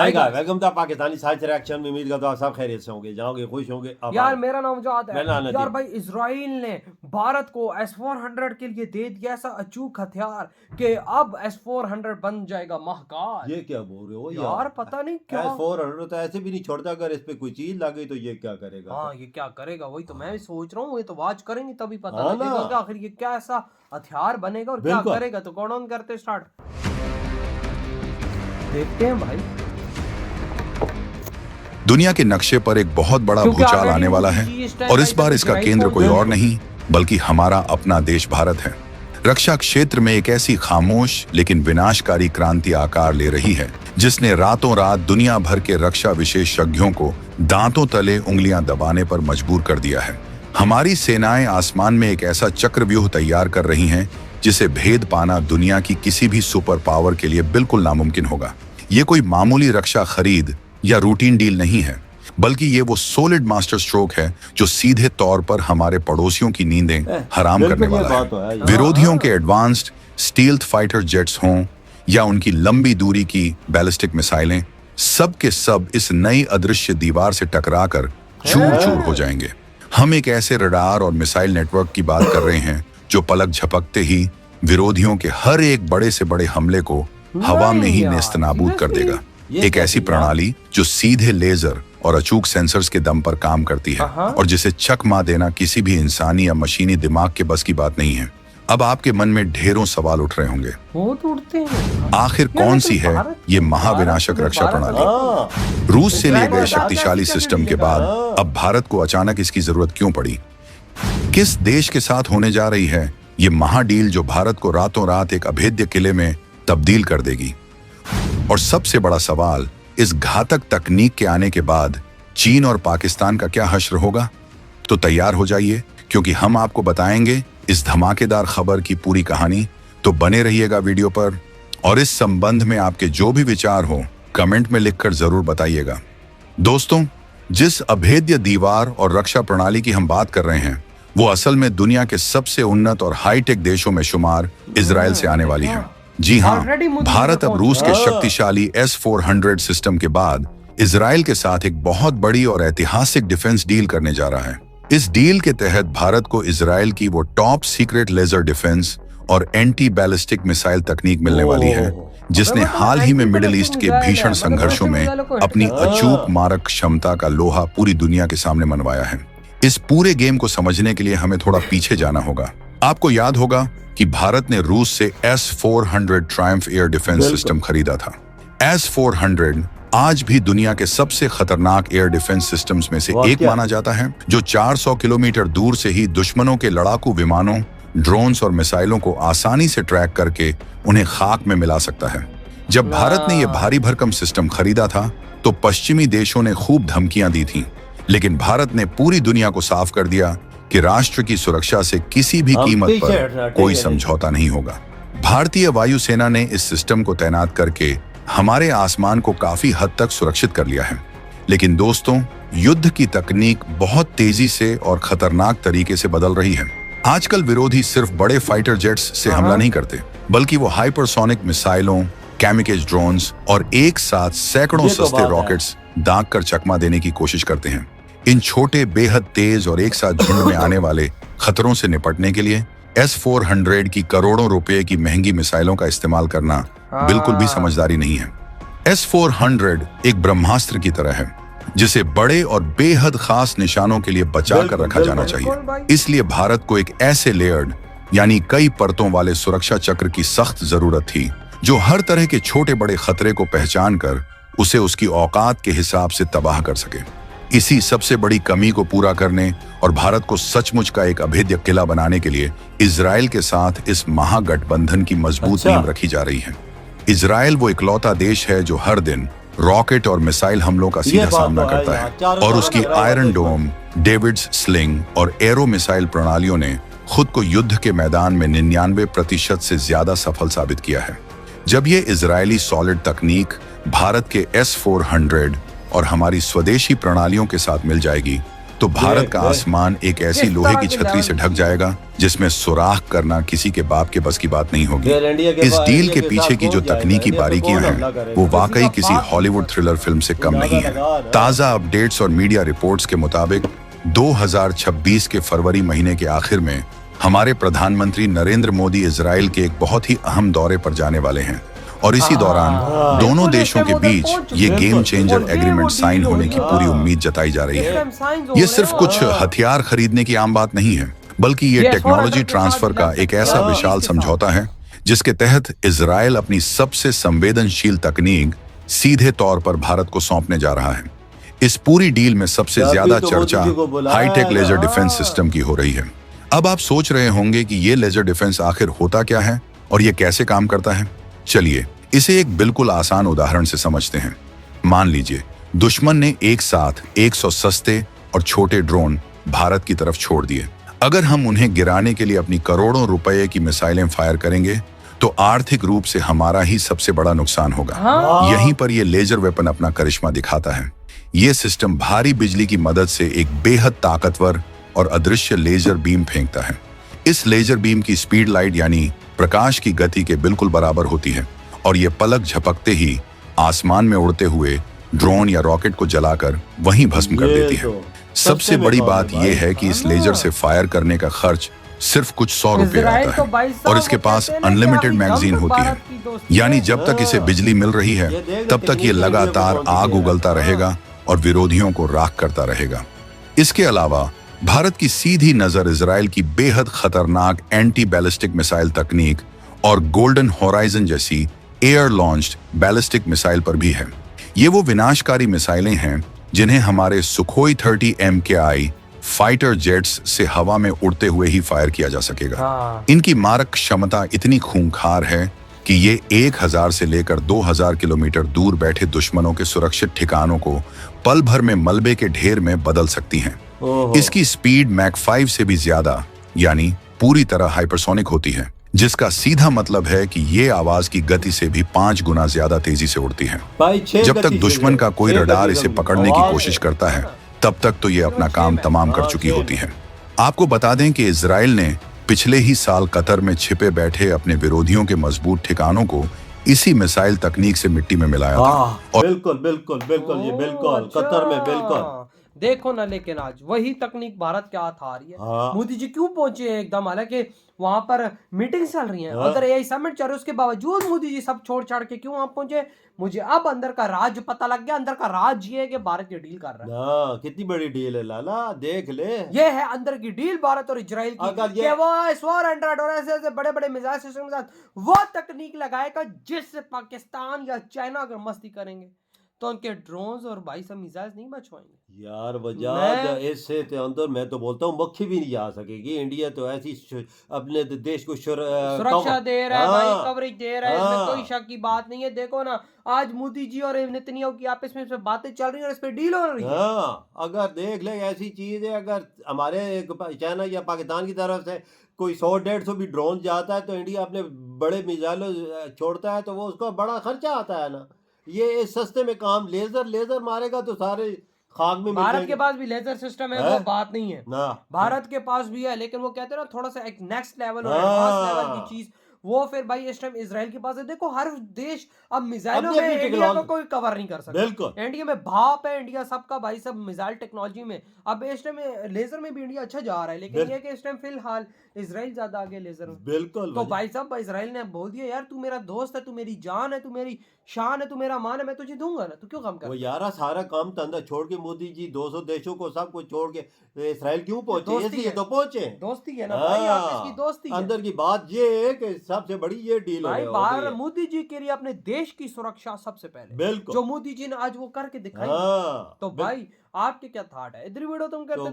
आएगा। वेलकम था Pakistani science reaction में। उम्मीद करता हूं आप सब खैरियत से होंगे, जाओगे, खुश होंगे। यार मेरा नाम जाद है। मैं नाना यार दी। भाई इजराइल ने भारत को S-400 के लिए दे दिया ऐसा अचूक हथियार कि अब S-400 बन जाएगा महाकाल। ये क्या बोल रहे हो यार पता नहीं क्या। S-400 तो ऐसे भी नहीं छोड़ता, अगर इस पे कोई चीज लग गई तो ये क्या करेगा। हाँ ये क्या करेगा, वही तो मैं भी सोच रहा हूँ। ये तो वॉच करेंगे तभी पता हाँ लगेगा ना। कि आखिर ये क्या ऐसा हथियार बनेगा और क्या बिल्कुल। करेगा। तो कौन ऑन करते स्टार्ट, देखते हैं भाई। दुनिया के नक्शे पर एक बहुत बड़ा क्योंकि भूचाल already आने वाला उनकी है चीज़ स्टैंड और इस बाई बार तक इसका इजराइल केंद्र कोई पहुंच और गई। नहीं बल्कि हमारा अपना देश भारत है। रक्षा क्षेत्र में एक ऐसी खामोश लेकिन विनाशकारी क्रांति आकार ले रही है जिसने रातों रात दुनिया भर के रक्षा विशेषज्ञों को दांतों तले उंगलियां दबाने पर मजबूर कर दिया है। हमारी सेनाएं आसमान में एक ऐसा चक्रव्यूह तैयार कर रही हैं जिसे भेद पाना दुनिया की किसी भी सुपर पावर के लिए बिल्कुल नामुमकिन होगा। ये कोई मामूली रक्षा खरीद या रूटीन डील नहीं है, बल्कि ये वो सॉलिड मास्टर स्ट्रोक है जो सीधे तौर पर हमारे पड़ोसियों की नींदें हराम करने वाला है। विरोधियों के एडवांस्ड स्टील्थ फाइटर जेट्स हों या उनकी लंबी दूरी की बैलिस्टिक मिसाइलें, सब के सब इस नई अदृश्य दीवार से टकराकर चूर-चूर हो जाएंगे। हम एक ऐसे रडार और मिसाइल नेटवर्क की बात कर रहे हैं जो पलक झपकते ही विरोधियों के हर एक बड़े से बड़े हमले को हवा में ही नेस्तनाबूद कर देगा। एक ऐसी प्रणाली जो सीधे लेजर और अचूक सेंसर्स के दम पर काम करती है और जिसे चकमा देना किसी भी इंसानी या मशीनी दिमाग के बस की बात नहीं है। अब आपके मन में ढेरों सवाल उठ रहे होंगे, वो तो उड़ते हैं। आखिर कौन सी है ये महाविनाशक रक्षा प्रणाली? रूस से लिए गए शक्तिशाली सिस्टम के बाद अब भारत को अचानक इसकी जरूरत क्यों पड़ी? किस देश के साथ होने जा रही है ये महाडील जो भारत को रातों रात एक अभेद्य किले में तब्दील कर देगी? और सबसे बड़ा सवाल, इस घातक तकनीक के आने के बाद चीन और पाकिस्तान का क्या हश्र होगा? तो तैयार हो जाइए, क्योंकि हम आपको बताएंगे इस धमाकेदार खबर की पूरी कहानी। तो बने रहिएगा वीडियो पर और इस संबंध में आपके जो भी विचार हो कमेंट में लिखकर जरूर बताइएगा। दोस्तों, जिस अभेद्य दीवार और रक्षा प्रणाली की हम बात कर रहे हैं वो असल में दुनिया के सबसे उन्नत और हाईटेक देशों में शुमार इजराइल से आने वाली है। जी हाँ, भारत अब रूस के शक्तिशाली S-400 सिस्टम के बाद इजराइल के साथ एक बहुत बड़ी और ऐतिहासिक डिफेंस डील करने जा रहा है। इस डील के तहत भारत को इजराइल की वो टॉप सीक्रेट लेजर डिफेंस और एंटी बैलिस्टिक मिसाइल तकनीक मिलने वाली है जिसने हाल ही में मिडिल ईस्ट के भीषण संघर्षों में अपनी अचूक मारक क्षमता का लोहा पूरी दुनिया के सामने मनवाया है। इस पूरे गेम को समझने के लिए हमें थोड़ा पीछे जाना होगा। आपको याद होगा कि भारत ने रूस से S-400 Triumph air defence system खरीदा था। S-400 आज भी दुनिया के सबसे खतरनाक एयर डिफेंस सिस्टम्स में से एक माना जाता है, जो 400 किलोमीटर दूर से ही दुश्मनों के लड़ाकू विमानों, ड्रोन्स और मिसाइलों को आसानी से ट्रैक करके उन्हें खाक में मिला सकता है। जब भारत ने यह भारी भरकम सिस्टम खरीदा था तो पश्चिमी देशों ने खूब धमकियां दी थीं, लेकिन भारत ने पूरी दुनिया को साफ कर दिया कि राष्ट्र की सुरक्षा से किसी भी कीमत पर कोई समझौता नहीं होगा। भारतीय वायुसेना ने इस सिस्टम को तैनात करके हमारे आसमान को काफी हद तक सुरक्षित कर लिया है। लेकिन दोस्तों, युद्ध की तकनीक बहुत तेजी से और खतरनाक तरीके से बदल रही है। आजकल विरोधी सिर्फ बड़े फाइटर जेट्स से हमला नहीं करते, बल्कि वो हाइपरसोनिक मिसाइलों, कैमिकेज ड्रोन्स और एक साथ सैकड़ों सस्ते रॉकेट्स दाग कर चकमा देने की कोशिश करते हैं। इन छोटे, बेहद तेज और एक साथ झुंड में आने वाले खतरों से निपटने के लिए S-400 की करोड़ों रुपए की महंगी मिसाइलों का इस्तेमाल करना बिल्कुल भी समझदारी नहीं है। S-400 एक ब्रह्मास्त्र की तरह है जिसे बड़े और बेहद खास निशानों के लिए बचा कर रखा जाना चाहिए। इसलिए भारत को एक ऐसे लेयर्ड यानी कई परतों वाले सुरक्षा चक्र की सख्त जरूरत थी जो हर तरह के छोटे बड़े खतरे को पहचान कर उसे उसकी औकात के हिसाब से तबाह कर सके। इसी सबसे बड़ी कमी को पूरा करने और भारत को सचमुच का एक अभेद्य किला बनाने के लिए इजराइल के साथ इस महागठबंधन की मजबूत नींव रखी जा रही है। इजराइल वो इकलौता देश है जो हर दिन रॉकेट और मिसाइल हमलों का सीधा सामना करता है और उसकी आयरन डोम, डेविड्स स्लिंग और एरो मिसाइल प्रणालियों ने खुद को युद्ध के मैदान में 99% से ज्यादा सफल साबित किया है। जब ये इजरायली सॉलिड तकनीक भारत के S-400 और हमारी स्वदेशी प्रणालियों के साथ मिल जाएगी तो भारत का आसमान एक ऐसी इस लोहे तरह की के छतरी से लेवल- ढक जाएगा जिसमें सुराख करना किसी के बाप के बस की बात नहीं होगी। फिर इंडिया के इस बाद- डील इंडिया के के पीछे साथ की जो कौन जाएगा? तकनीकी इंडिया पे बारीकियां कौन हमला हैं करेगा? वो वाकई किसी किसी का बाप हॉलीवुड नहीं थ्रिलर फिल्म से कम नहीं है। ताजा अपडेट्स और मीडिया रिपोर्ट्स के मुताबिक 2026 के फरवरी महीने के आखिर में हमारे प्रधानमंत्री नरेंद्र मोदी इजराइल के एक बहुत ही अहम दौरे पर जाने वाले हैं और इसी दौरान दोनों बिल्कुल देशों के इसके बीच मदद ये पहुंच गेम चुकी। चेंजर बिल्कुल। एग्रीमेंट वो साइन डील होने हो की रही पूरी है। उम्मीद जताई जा रही इस है। टाइम साइंस हो ये रहे सिर्फ हैं कुछ और- हथियार खरीदने की आम बात नहीं है, बल्कि ये ये टेक्नोलॉजी 400 के ट्रांसफर साथ का मिला एक सकता ऐसा है। विशाल इसके साथ। समझौता है जिसके तहत इजराइल अपनी सबसे संवेदनशील सीधे तौर पर भारत को सौंपने जा रहा है। इस पूरी डील में सबसे तभी ज्यादा तो चर्चा मोदी जी को बुलाया हाईटेक है। लेजर हाँ। डिफेंस सिस्टम की हो रही है। अब आप सोच रहे होंगे कि ये लेजर डिफेंस आखिर होता क्या है और ये कैसे काम करता है। चलिए इसे एक बिल्कुल आसान उदाहरण से समझते हैं। मान लीजिए दुश्मन ने एक साथ 100 सस्ते और छोटे ड्रोन भारत की तरफ छोड़ दिए। अगर हम उन्हें गिराने के लिए अपनी करोड़ों रुपए की मिसाइलें फायर करेंगे तो आर्थिक रूप से हमारा ही सबसे बड़ा नुकसान होगा। हाँ। यहीं पर यह लेजर वेपन अपना करिश्मा दिखाता है। यह सिस्टम भारी बिजली की मदद से एक बेहद ताकतवर और अदृश्य लेजर बीम फेंकता है। इस लेजर बीम की स्पीड लाइट यानी प्रकाश की गति के बिल्कुल बराबर होती है और ये पलक झपकते ही आसमान में उड़ते हुए ड्रोन या रॉकेट को जलाकर वहीं भस्म कर देती है। सबसे बड़ी बात यह है कि इस लेजर से फायर करने का खर्च सिर्फ कुछ 100 रुपए इजराइल आता तो है भाई साहब और इसके वो पास कहते हैं ना कि अनलिमिटेड अभी मैगजीन हम होती भारत की है। दोस्ती यानी है। जब तक इसे बिजली मिल रही है ये देख तब तक ये तकनीक लगातार इंडिया पे आग पहुंच उगलता गया है। रहेगा और विरोधियों को राख करता रहेगा। इसके अलावा भारत की सीधी नजर इजराइल की बेहद खतरनाक एंटी बैलिस्टिक मिसाइल तकनीक और गोल्डन होराइजन जैसी एयर लॉन्च्ड बैलिस्टिक मिसाइल पर भी है। ये वो विनाशकारी मिसाइलें हैं जिन्हें हमारे सुखोई 30 MKI फाइटर जेट्स से हवा में उड़ते हुए ही फायर किया जा सकेगा। हाँ। इनकी मारक क्षमता इतनी खूंखार है कि ये 1000 से लेकर 2000 किलोमीटर दूर बैठे दुश्मनों के सुरक्षित ठिकानों को पल भर में मलबे के ढेर में बदल सकती हैं। ओहो। इसकी स्पीड मैक 5 से भी ज्यादा यानी पूरी तरह हाइपरसोनिक होती है, जिसका सीधा मतलब है कि ये आवाज की गति से भी 5 गुना ज्यादा तेजी से उड़ती है। भाई छह जब तक गति दुश्मन से- का कोई छह रडार गति इसे से पकड़ने की आवाज कोशिश है। करता है तब तक तो ये अपना काम तमाम कर चुकी होती है। आपको बता दें कि इजराइल ने पिछले ही साल कतर में छिपे बैठे अपने विरोधियों के मजबूत ठिकानों को इसी मिसाइल तकनीक से मिट्टी में मिलाया था। हाँ, बिल्कुल बिल्कुल बिल्कुल ये बिल्कुल अच्छा। कतर में बिल्कुल देखो ना, लेकिन आज वही तकनीक भारत के हाथ आ रही है। हाँ। मोदी जी क्यों पहुंचे हैं एकदम, हालांकि वहां पर मीटिंग चल रही है, हाँ। अगर एआई समिट चल रही है, उसके बावजूद मोदी जी सब छोड़ छाड़ के क्यों वहां पहुंचे। मुझे अब अंदर का राज पता लग गया। अंदर का राज ये है कि भारत ये डील कर रहा है। हाँ, कितनी बड़ी डील है लाला, देख ले। ये है अंदर की डील भारत और इजराइल की अगर ये- कि वो S-400 और ऐसे ऐसे बड़े बड़े मिसाइल सिस्टम के साथ वो तकनीक लगाएगा जिससे पाकिस्तान या चाइना अगर मस्ती करेंगे तो उनके ड्रोन्स और भाई सब मिसाइल नहीं बच पाएंगे। यार वजह मैं- इससे तो अंदर मैं तो बोलता हूँ मक्खी भी नहीं आ सकेगी। इंडिया तो ऐसी अपने देश को सुरक्षा दे रहा है भाई, हाँ। कवरेज दे रहा है, इसमें हाँ। कोई शक की बात नहीं है। देखो ना, आज मोदी जी और नेतन्याहू की आपस में इस पे बातें चल रही है और इस पे डील हो रही है। हाँ, अगर देख ले ऐसी चीज है, अगर हमारे चाइना या पाकिस्तान की तरफ से कोई 100-150 भी ड्रोन जाता है तो इंडिया अपने बड़े मिसाइल छोड़ता है तो वो उसका बड़ा खर्चा आता है ना। ये सस्ते में काम लेजर मारेगा तो सारे खाक में मिल भारत जाएंगे। के पास भी लेजर सिस्टम है, है? वो बात नहीं है। ना भारत के पास भी है, लेकिन वो कहते हैं ना थोड़ा सा एक नेक्स्ट लेवल और हाँ। एडवांस लेवल की चीज, वो फिर भाई इस टाइम इजराइल के पास है। देखो हर देश अब मिसाइलों अपनी में अपनी इंडिया को टेक्नोलॉजी- कोई कवर नहीं कर सकता। बिल्कुल इंडिया में भाप है, इंडिया सबका भाई सब मिसाइल टेक्नोलॉजी में। अब इस टाइम लेजर में भी इंडिया अच्छा जा रहा है, लेकिन बिल- ये कि इस टाइम फिलहाल इजराइल ज्यादा आगे लेजर में। बिल्कुल तो वजह- भाई साहब इजराइल ने बोल दिया, यार तू मेरा दोस्त है, तू मेरी जान है, तू मेरी शान है, तू मेरा मान है, मैं तुझे दूंगा ना, तू क्यों काम वो कर। यारा सारा काम धंधा छोड़ के मोदी जी 200 देशों को सबको छोड़ के इसराइल क्यों पहुंचे? दोस्ती इसलिए है। तो पहुंचे। दोस्ती है ना भाई, आपस की हाँ, दोस्ती है। अंदर की बात ये है कि सबसे बड़ी ये डील भाई हो बाहर गई है। मोदी जी के लिए अपने देश की सुरक्षा सबसे पहले, बिल्कुल जो मोदी जी ने आज वो करके दिखाई। हाँ तो भाई आपके क्या थॉट है, इधर वीडियो तुम करते तो तो